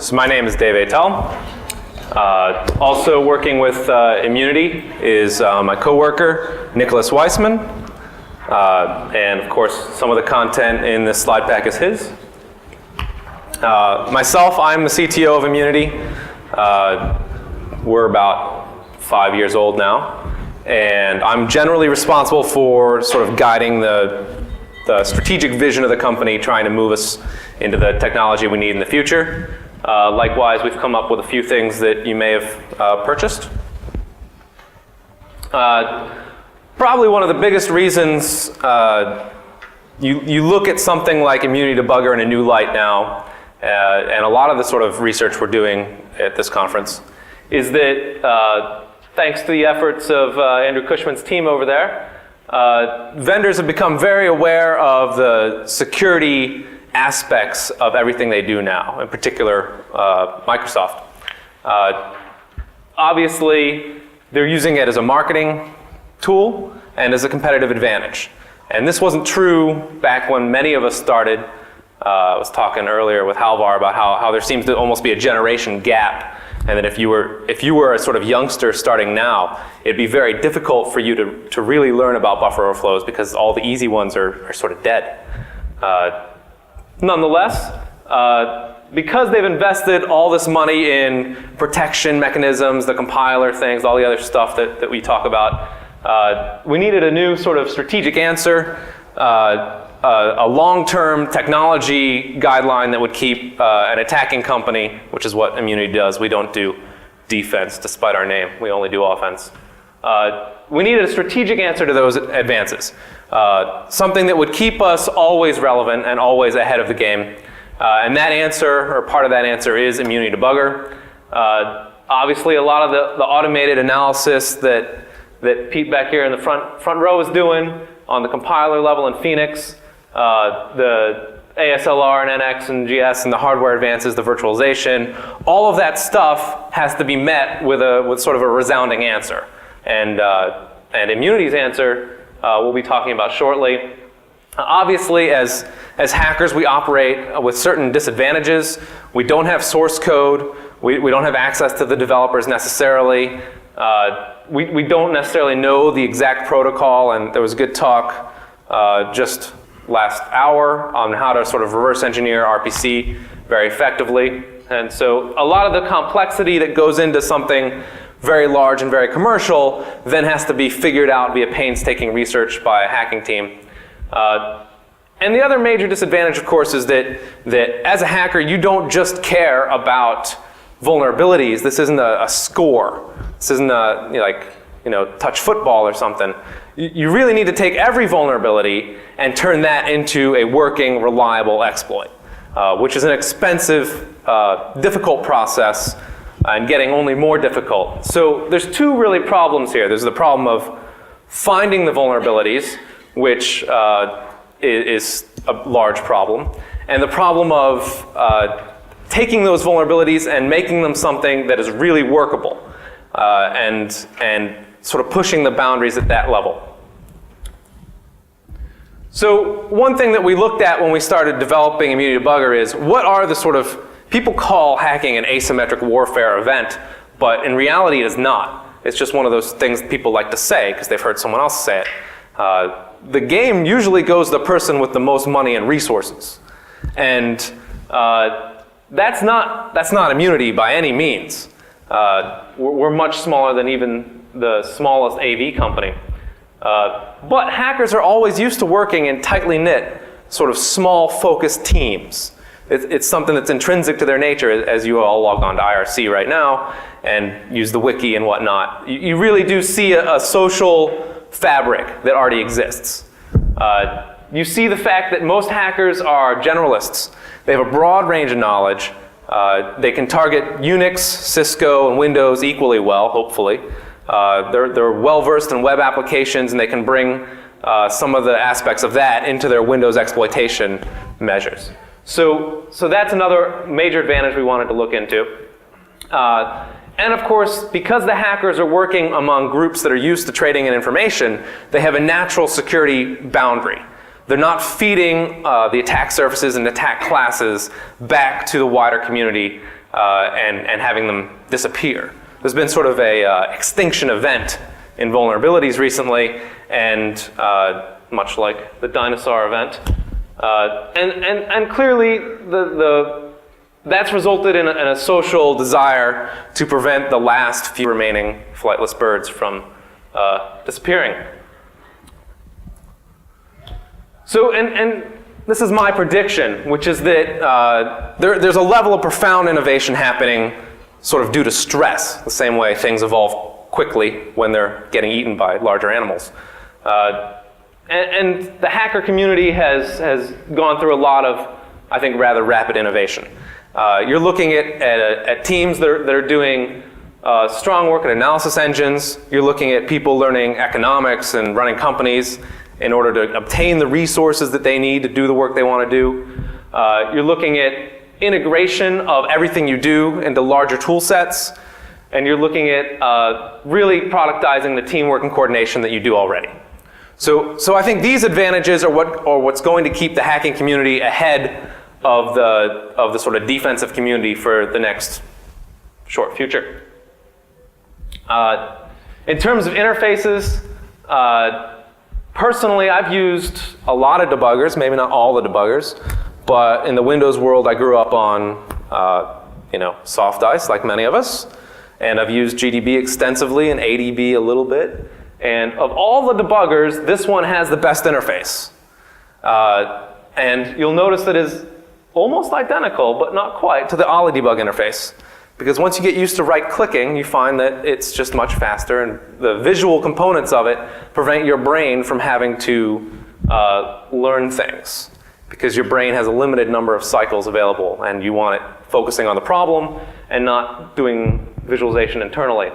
So my name is Dave Atel. Also working with Immunity is my coworker, Nicholas Weissman. And of course, some of the content in this slide pack is his. Myself, I'm the CTO of Immunity. We're about 5 years old now. And I'm generally responsible for sort of guiding the strategic vision of the company, trying to move us into the technology we need in the future. Likewise, we've come up with a few things that you may have purchased. Probably one of the biggest reasons you look at something like Immunity Debugger in a new light now, and a lot of the sort of research we're doing at this conference, is that thanks to the efforts of Andrew Cushman's team over there, vendors have become very aware of the security aspects of everything they do now, in particular Microsoft. Obviously, they're using it as a marketing tool and as a competitive advantage. And this wasn't true back when many of us started. I was talking earlier with Halvar about how there seems to almost be a generation gap, and that if you were a sort of youngster starting now, it'd be very difficult for you to really learn about buffer overflows because all the easy ones are sort of dead. Nonetheless, because they've invested all this money in protection mechanisms, the compiler things, all the other stuff that we talk about, we needed a new sort of strategic answer, a long-term technology guideline that would keep an attacking company, which is what Immunity does. We don't do defense, despite our name. We only do offense. We needed a strategic answer to those advances. Something that would keep us always relevant and always ahead of the game. And that answer, or part of that answer, is Immunity Debugger. Obviously, a lot of the automated analysis that Pete back here in the front row is doing on the compiler level in Phoenix, the ASLR and NX and GS and the hardware advances, the virtualization, all of that stuff has to be met with sort of a resounding answer. And Immunity's answer we'll be talking about shortly. Obviously, as hackers, we operate with certain disadvantages. We don't have source code. We don't have access to the developers necessarily. We don't necessarily know the exact protocol, and there was a good talk just last hour on how to sort of reverse engineer RPC very effectively. And so a lot of the complexity that goes into something very large and very commercial then has to be figured out via painstaking research by a hacking team. And the other major disadvantage, of course, is that as a hacker, you don't just care about vulnerabilities. This isn't a score. This isn't touch football or something. You really need to take every vulnerability and turn that into a working, reliable exploit, which is an expensive, difficult process and getting only more difficult. So there's two really problems here. There's the problem of finding the vulnerabilities, which is a large problem, and the problem of taking those vulnerabilities and making them something that is really workable, and sort of pushing the boundaries at that level. So one thing that we looked at when we started developing Immunity Debugger is what are the sort of, people call hacking an asymmetric warfare event, but in reality it is not. It's just one of those things people like to say because they've heard someone else say it. The game usually goes the person with the most money and resources. And that's not Immunity by any means. We're much smaller than even the smallest AV company. But hackers are always used to working in tightly knit, sort of small focused teams. It's something that's intrinsic to their nature, as you all log on to IRC right now and use the wiki and whatnot. You really do see a social fabric that already exists. You see the fact that most hackers are generalists. They have a broad range of knowledge. They can target Unix, Cisco, and Windows equally well, hopefully. They're well-versed in web applications, and they can bring some of the aspects of that into their Windows exploitation measures. So that's another major advantage we wanted to look into. And of course, because the hackers are working among groups that are used to trading in information, they have a natural security boundary. they're not feeding the attack surfaces and attack classes back to the wider community and having them disappear. There's been sort of a extinction event in vulnerabilities recently, and much like the dinosaur event. And clearly that's resulted in a social desire to prevent the last few remaining flightless birds from disappearing. So, and this is my prediction, which is that there's a level of profound innovation happening sort of due to stress, the same way things evolve quickly when they're getting eaten by larger animals. And the hacker community has gone through a lot of, I think, rather rapid innovation. You're looking at teams that are doing strong work in analysis engines. You're looking at people learning economics and running companies in order to obtain the resources that they need to do the work they want to do. You're looking at integration of everything you do into larger tool sets. And you're looking at really productizing the teamwork and coordination that you do already. So I think these advantages are what's going to keep the hacking community ahead of the sort of defensive community for the next short future. In terms of interfaces, personally, I've used a lot of debuggers, maybe not all the debuggers, but in the Windows world, I grew up on soft ice, like many of us, and I've used GDB extensively and ADB a little bit. And of all the debuggers, this one has the best interface. And you'll notice that it's almost identical, but not quite, to the OllyDbg interface. Because once you get used to right-clicking, you find that it's just much faster, and the visual components of it prevent your brain from having to learn things. Because your brain has a limited number of cycles available, and you want it focusing on the problem and not doing visualization internally.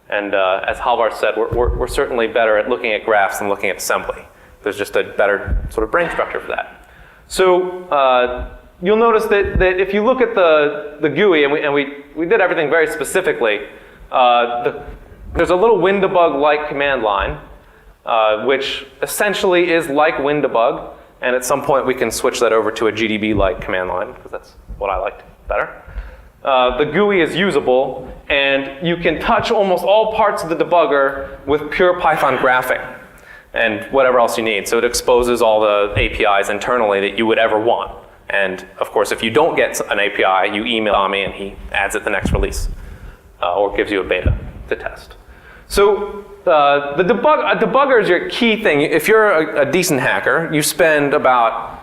And as Halvar said, we're certainly better at looking at graphs than looking at assembly. There's just a better sort of brain structure for that. So you'll notice that if you look at the GUI, and we did everything very specifically, there's a little WinDbg-like command line, which essentially is like WinDbg, and at some point we can switch that over to a GDB-like command line, because that's what I liked better. The GUI is usable, and you can touch almost all parts of the debugger with pure Python graphing and whatever else you need. So it exposes all the APIs internally that you would ever want. And of course, if you don't get an API, you email Ami and he adds it the next release, or gives you a beta to test. So a debugger is your key thing. If you're a decent hacker, you spend about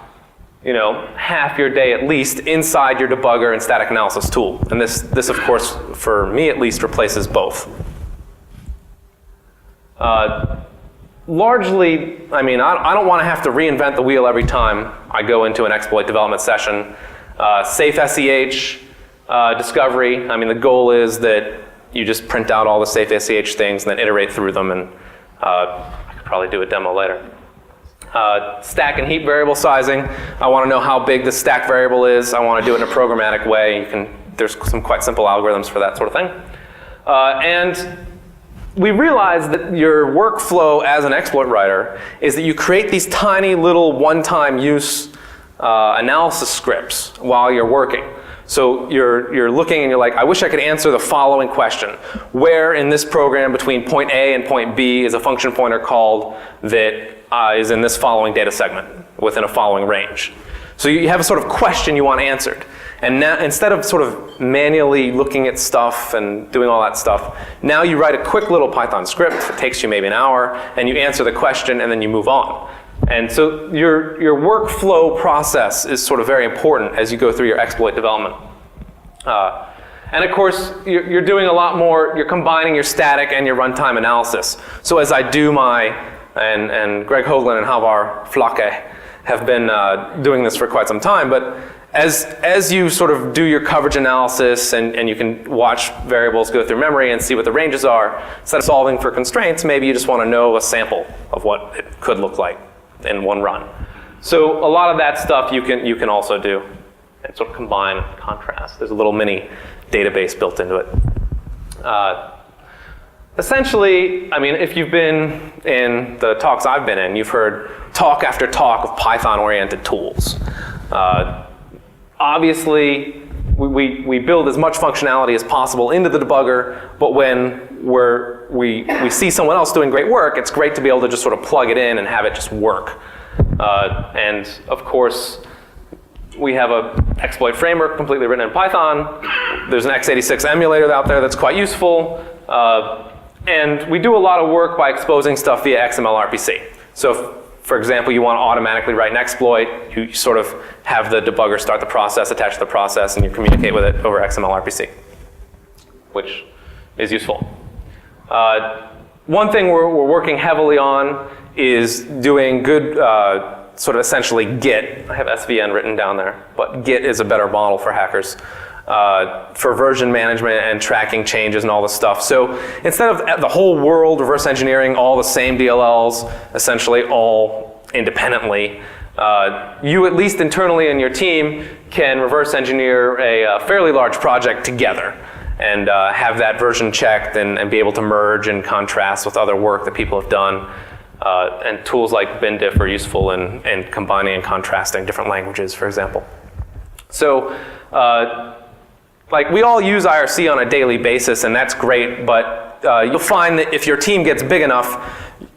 half your day at least inside your debugger and static analysis tool. And this of course, for me at least, replaces both. Largely, I don't want to have to reinvent the wheel every time I go into an exploit development session. Safe SEH discovery, the goal is that you just print out all the safe SEH things and then iterate through them, and I could probably do a demo later. Stack and heap variable sizing. I want to know how big the stack variable is. I want to do it in a programmatic way. There's some quite simple algorithms for that sort of thing. And we realized that your workflow as an exploit writer is that you create these tiny little one-time use analysis scripts while you're working. So you're looking and you're like, I wish I could answer the following question. Where in this program between point A and point B is a function pointer called that is in this following data segment within a following range? So you have a sort of question you want answered. And now, instead of sort of manually looking at stuff and doing all that stuff, now you write a quick little Python script that takes you maybe an hour, and you answer the question, and then you move on. And so your workflow process is sort of very important as you go through your exploit development. And of course, you're doing a lot more, you're combining your static and your runtime analysis. So as I do and Greg Hoagland and Halvar Flake have been doing this for quite some time, but as you sort of do your coverage analysis and you can watch variables go through memory and see what the ranges are, instead of solving for constraints, maybe you just want to know a sample of what it could look like in one run. So a lot of that stuff you can also do and sort of combine and contrast. There's a little mini database built into it. essentially, I mean, if you've been in the talks I've been in, you've heard talk after talk of Python-oriented tools. Obviously, we build as much functionality as possible into the debugger, but when we see someone else doing great work, it's great to be able to just sort of plug it in and have it just work. And of course, we have an exploit framework completely written in Python. There's an x86 emulator out there that's quite useful. And we do a lot of work by exposing stuff via XML-RPC. So if, for example, you want to automatically write an exploit, you sort of have the debugger start the process, attach the process, and you communicate with it over XML-RPC, which is useful. One thing we're working heavily on is doing good, sort of essentially Git. I have SVN written down there, but Git is a better model for hackers. For version management and tracking changes and all this stuff. So instead of the whole world reverse engineering all the same DLLs, essentially all independently, you at least internally in your team can reverse engineer a fairly large project together and have that version checked and be able to merge and contrast with other work that people have done. And tools like bindiff are useful in combining and contrasting different languages, for example. So like we all use IRC on a daily basis, and that's great, but you'll find that if your team gets big enough,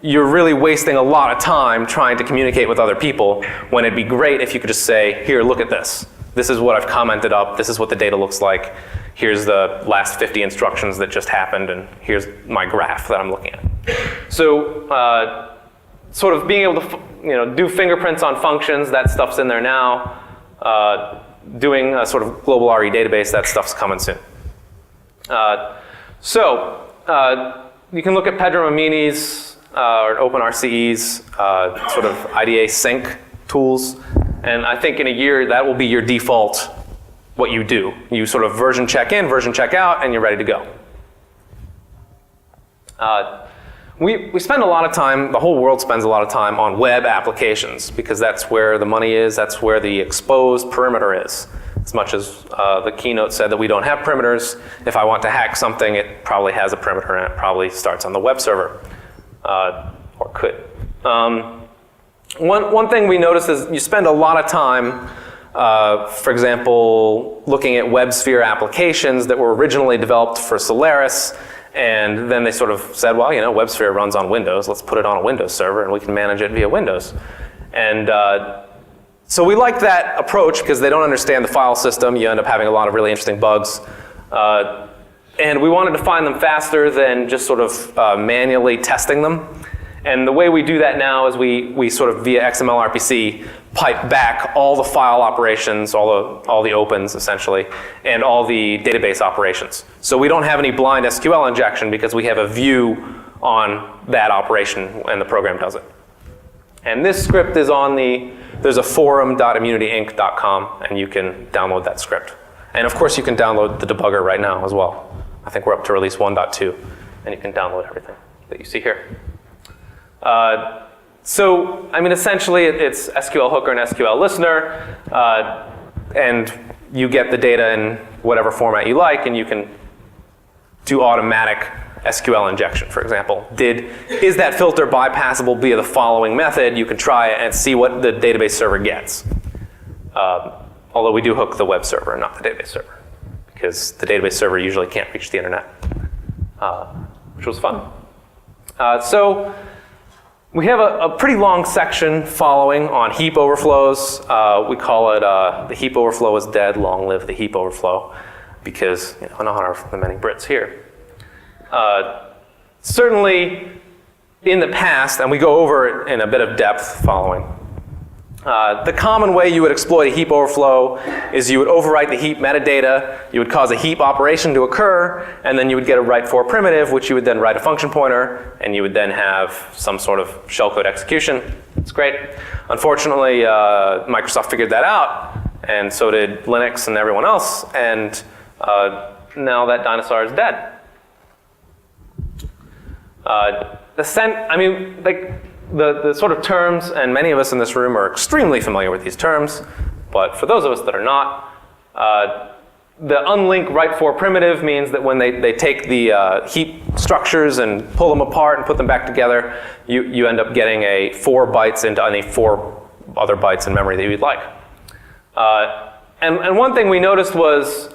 you're really wasting a lot of time trying to communicate with other people, when it'd be great if you could just say, here, look at this. This is what I've commented up. This is what the data looks like. Here's the last 50 instructions that just happened, and here's my graph that I'm looking at. So sort of being able to do fingerprints on functions, that stuff's in there now. Doing a sort of global RE database, that stuff's coming soon. You can look at Pedram Amini's or OpenRCE's sort of IDA sync tools, and I think in a year that will be your default, what you do. You sort of version check in, version check out, and you're ready to go. We spend a lot of time, the whole world spends a lot of time on web applications because that's where the money is, that's where the exposed perimeter is. As much as the keynote said that we don't have perimeters, if I want to hack something, it probably has a perimeter and it probably starts on the web server, or could. One thing we notice is you spend a lot of time, for example, looking at WebSphere applications that were originally developed for Solaris. And then they sort of said, well, WebSphere runs on Windows. Let's put it on a Windows server and we can manage it via Windows. And so we like that approach because they don't understand the file system. You end up having a lot of really interesting bugs. And we wanted to find them faster than just sort of manually testing them. And the way we do that now is we sort of via XML-RPC pipe back all the file operations, all the opens essentially, and all the database operations. So we don't have any blind SQL injection because we have a view on that operation and the program does it. And this script is on there's a forum.immunityinc.com and you can download that script. And of course you can download the debugger right now as well. I think we're up to release 1.2 and you can download everything that you see here. So, I mean, essentially it's SQL Hooker and SQL Listener, and you get the data in whatever format you like, and you can do automatic SQL injection, for example. Is that filter bypassable via the following method? You can try it and see what the database server gets. Although we do hook the web server, not the database server, because the database server usually can't reach the internet, which was fun. So we have a pretty long section following on heap overflows. We call it the heap overflow is dead, long live the heap overflow, because in honor of the many Brits here. Certainly in the past, and we go over it in a bit of depth following, the common way you would exploit a heap overflow is you would overwrite the heap metadata, you would cause a heap operation to occur, and then you would get a write for primitive, which you would then write a function pointer, and you would then have some sort of shellcode execution. It's great. Unfortunately, Microsoft figured that out, and so did Linux and everyone else, and now that dinosaur is dead. The sort of terms, and many of us in this room are extremely familiar with these terms, but for those of us that are not, the unlink write4 primitive means that when they take the heap structures and pull them apart and put them back together, you end up getting a 4 bytes into any 4 other bytes in memory that you'd like. And one thing we noticed was